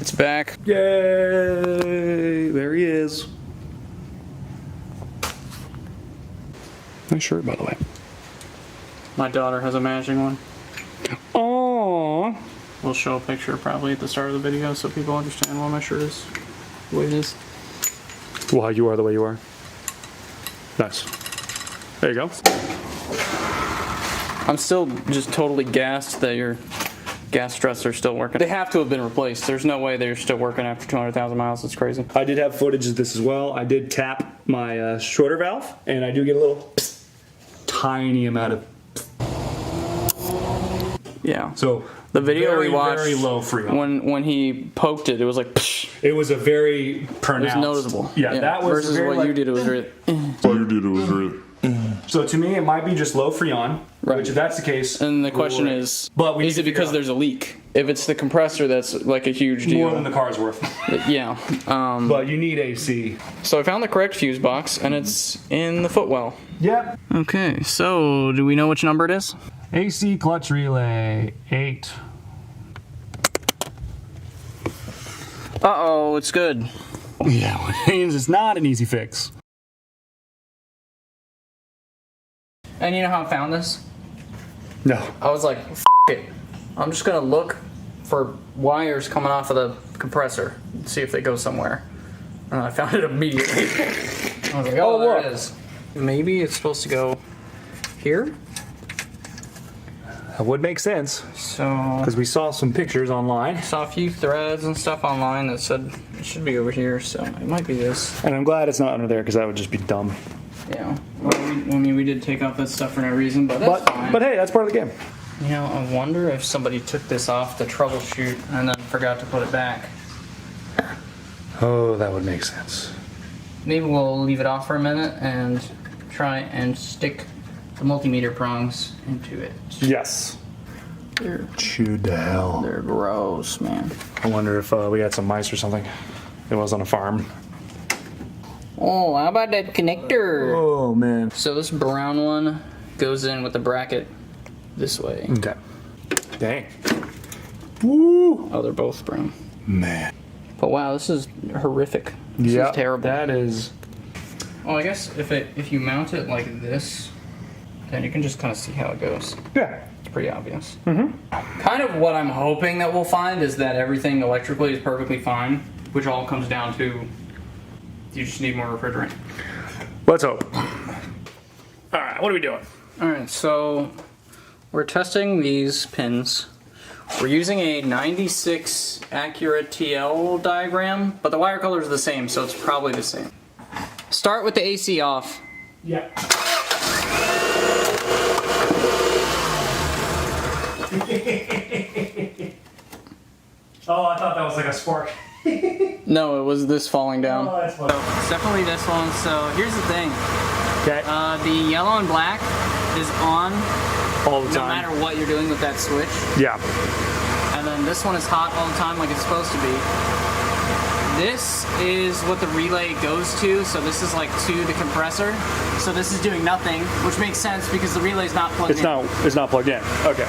It's back. Yay! There he is. Nice shirt, by the way. My daughter has a matching one. Aww. We'll show a picture probably at the start of the video so people understand why my shirt is the way it is. Why you are the way you are. Nice. There you go. I'm still just totally gassed that your gas struts are still working. They have to have been replaced. There's no way they're still working after 200,000 miles. It's crazy. I did have footage of this as well. I did tap my shorter valve, and I do get a little tiny amount of. Yeah. So the video we watched, very low freon. When he poked it, it was like. Psh. It was a very pronounced. It was noticeable. Yeah, that was versus what you did. It was really. So to me, it might be just low freon. Right. Which, if that's the case, and the question is, is it because there's a leak? If it's the compressor, that's like a huge deal. More than the car's worth. Yeah. But you need AC. So I found the correct fuse box, and it's in the footwell. Yep. Okay. So do we know which number it is? AC clutch relay 8. Uh-oh, it's good. Yeah, which means it's not an easy fix. And you know how I found this? No. I was like, F it. I'm just gonna look for wires coming off of the compressor and see if they go somewhere. And I found it immediately. I was like, oh, there it is. Maybe it's supposed to go here? That would make sense. So, because we saw some pictures online. Saw a few threads and stuff online that said it should be over here, so it might be this. And I'm glad it's not under there because that would just be dumb. Yeah. Well, I mean, we did take off that stuff for no reason, but that's fine. But hey, that's part of the game. You know, I wonder if somebody took this off to troubleshoot and then forgot to put it back. Oh, that would make sense. Maybe we'll leave it off for a minute and try and stick the multimeter prongs into it. Yes. They're chewed to hell. They're gross, man. I wonder if we had some mice or something. It was on a farm. Oh, how about that connector? Oh, man. So this brown one goes in with the bracket this way. Okay. Dang. Woo! Oh, they're both brown. Man. But wow, this is horrific. This is terrible. That is. Oh, I guess if you mount it like this, then you can just kind of see how it goes. Yeah. It's pretty obvious. Mm-hmm. Kind of what I'm hoping that we'll find is that everything electrically is perfectly fine, which all comes down to you just need more refrigerant. Let's hope. All right, what are we doing? All right, so we're testing these pins. We're using a 96 Acura TL diagram, but the wire colors are the same, so it's probably the same. Start with the AC off. Yeah. Oh, I thought that was like a spark. No, it was this falling down. Oh, that's funny. So it's definitely this one. So here's the thing. Okay. The yellow and black is on all the time. No matter what you're doing with that switch. Yeah. And then this one is hot all the time like it's supposed to be. This is what the relay goes to. So this is like to the compressor. So this is doing nothing, which makes sense because the relay's not plugged in. It's not plugged in. Okay.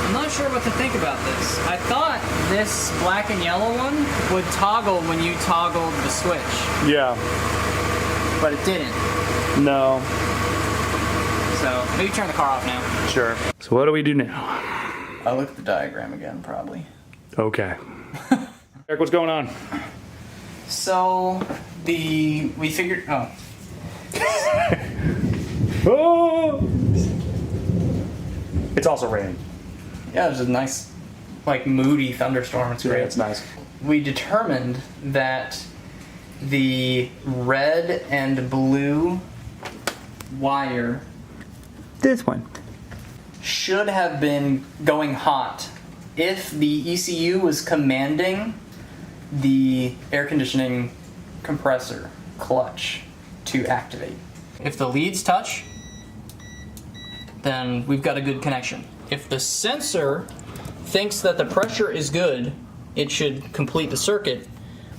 I'm not sure what to think about this. I thought this black and yellow one would toggle when you toggled the switch. Yeah. But it didn't. No. So maybe turn the car off now. Sure. So what do we do now? I'll look at the diagram again, probably. Okay. Eric, what's going on? So we figured. Oh. Oh. It's also raining. Yeah, there's a nice, like, moody thunderstorm. It's great. Yeah, it's nice. We determined that the red and blue wire, this one, should have been going hot if the ECU was commanding the air conditioning compressor clutch to activate. If the leads touch, then we've got a good connection. If the sensor thinks that the pressure is good, it should complete the circuit,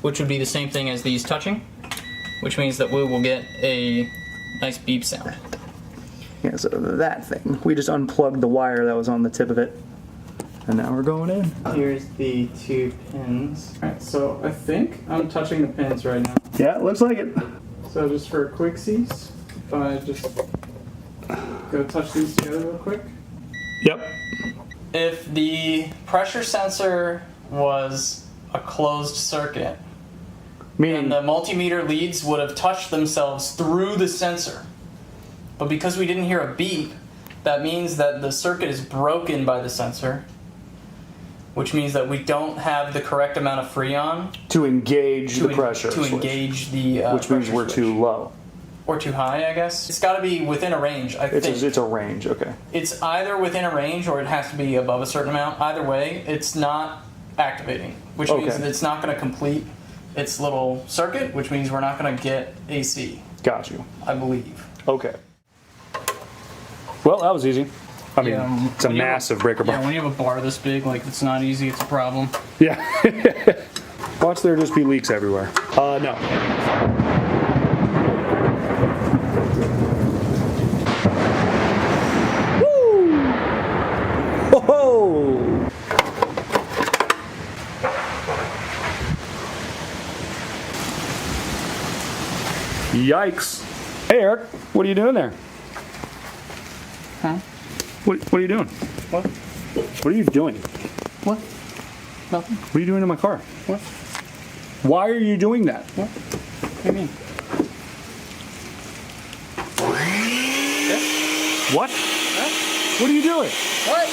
which would be the same thing as these touching, which means that we will get a nice beep sound. Yeah, so that thing. We just unplugged the wire that was on the tip of it. And now we're going in. Here's the 2 pins. Alright, so I think I'm touching the pins right now. Yeah, it looks like it. So just for quicksies, if I just go touch these together real quick. Yep. If the pressure sensor was a closed circuit, then the multimeter leads would have touched themselves through the sensor. But because we didn't hear a beep, that means that the circuit is broken by the sensor, which means that we don't have the correct amount of freon to engage the pressure to switch. Engage the which means we're too low. Or too high, I guess. It's got to be within a range, I think. It's a range, okay. It's either within a range or it has to be above a certain amount. Either way, it's not activating, which means that it's not going to complete its little circuit, which means we're not going to get AC. Got you. I believe. Okay. Well, that was easy. I mean, it's a massive breaker bar. Yeah, when you have a bar this big, like, it's not easy, it's a problem. Yeah. Watch there just be leaks everywhere. No. Woo! Ho-ho! Yikes. Hey, Eric, what are you doing there? Huh? What are you doing? What? What are you doing? What? Nothing. What are you doing in my car? What? Why are you doing that? What? What do you mean? What? Huh? What are you doing? What?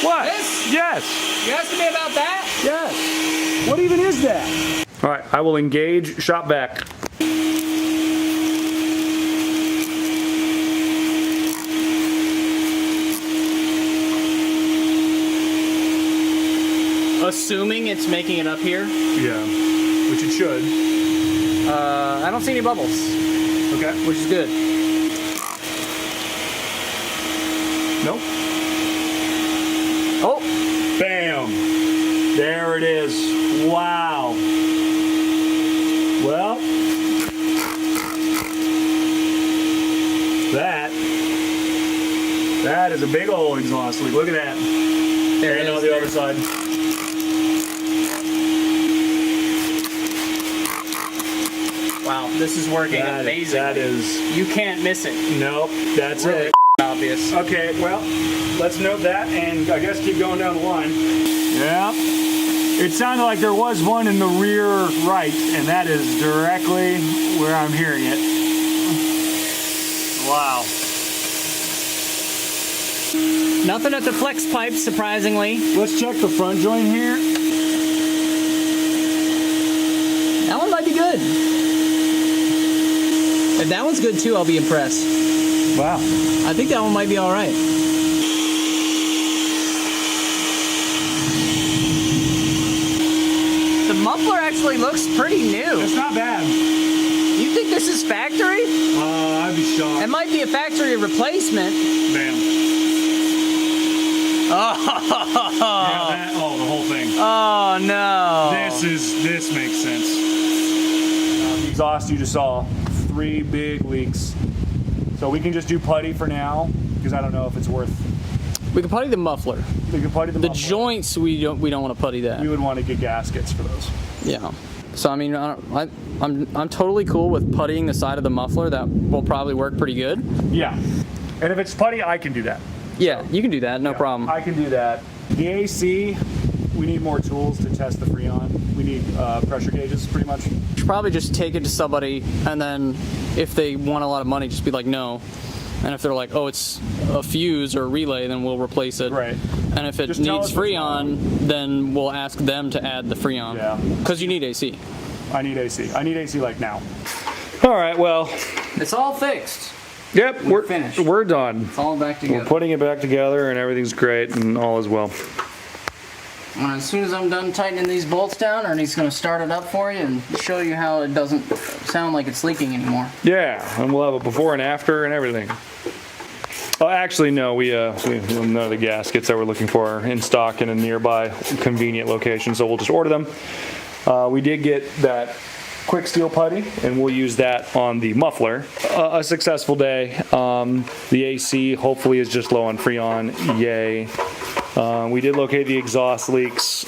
What? This? Yes. You asking me about that? Yes. What even is that? All right, I will engage shop vac. Assuming it's making it up here. Yeah, which it should. I don't see any bubbles. Okay. Which is good. Nope. Oh! Bam. There it is. Wow. Well, that is a big old exhaust leak. Look at that. There it and is. on the other side. Wow, this is working amazing. That is. You can't miss it. Nope, that's Really it. obvious. Okay, well, let's note that and I guess keep going down the line. Yeah. It sounded like there was one in the rear right, and that is directly where I'm hearing it. Wow. Nothing at the flex pipe, surprisingly. Let's check the front joint here. That one might be good. If that one's good too, I'll be impressed. Wow. I think that one might be all right. The muffler actually looks pretty new. It's not bad. You think this is factory? I'd be shocked. It might be a factory replacement. Bam. Oh. Yeah, the whole thing. Oh no. This makes sense. The exhaust you just saw, 3 big leaks. So we can just do putty for now, because I don't know if it's worth. We can putty the muffler. We can putty the muffler. Joints we don't want to putty that. We would want to get gaskets for those. Yeah. So I mean, I'm totally cool with puttying the side of the muffler. That will probably work pretty good. Yeah. And if it's putty, I can do that. Yeah, you can do that. No problem. I can do that. The AC, we need more tools to test the Freon. We need pressure gauges, pretty much. You should probably just take it to somebody, and then if they want a lot of money, just be like, no. And if they're like, oh, it's a fuse or a relay, then we'll replace it. Right. And if it Just tell needs us what's Freon, then we'll ask them to add the Freon. Yeah. Because you need AC. I need AC. I need AC like now. All right, well. It's all fixed. Yep, we're finished. We're done. It's all back together. We're putting it back together and everything's great and all is well. And as soon as I'm done tightening these bolts down, Ernie's going to start it up for you and show you how it doesn't sound like it's leaking anymore. Yeah, and we'll have a before and after and everything. Oh, actually, no, none of the gaskets that we're looking for are in stock in a nearby convenient location, so we'll just order them. We did get that quick steel putty, and we'll use that on the muffler. A successful day. The AC hopefully is just low on Freon. Yay. We did locate the exhaust leaks.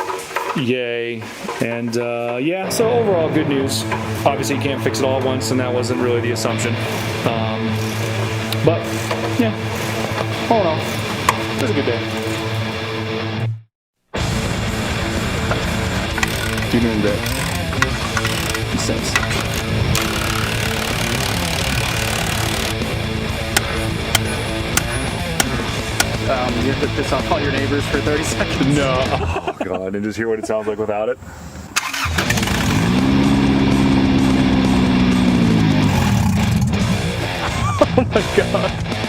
Yay. And yeah, so overall good news. Obviously you can't fix it all at once, and that wasn't really the assumption. But yeah, all in all, it was a good day. You're doing great. Thanks. You have to piss off all your neighbors for 30 seconds. No. Oh god, and just hear what it sounds like without it. Oh my god.